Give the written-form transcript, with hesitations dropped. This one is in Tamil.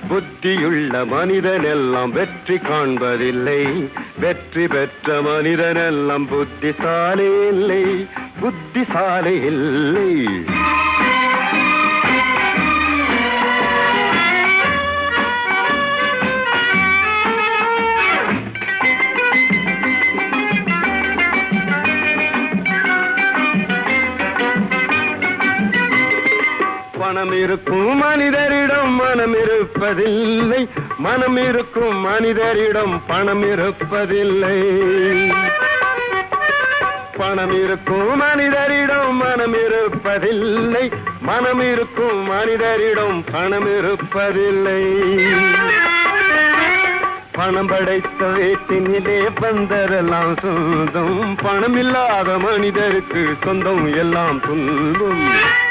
புத்தியுள்ள மனிதனெல்லாம் வெற்றி காண்பதில்லை. வெற்றி பெற்ற மனிதனெல்லாம் புத்திசாலி இல்லை. புத்திசாலி இல்லை. பணம் இருக்கும் மனிதரிடம் மனம் இருப்பதில்லை. மனம் இருக்கும் மனிதரிடம் பணம் இருப்பதில்லை. பணம் இருக்கும் மனிதரிடம் மனம் இருப்பதில்லை. மனம் இருக்கும் மனிதரிடம் பணம் இருப்பதில்லை. பணம் படைத்த வீட்டினிலே பந்தரெல்லாம் சொந்தம். பணம் இல்லாத மனிதருக்கு சொந்தம் எல்லாம் துன்பம்.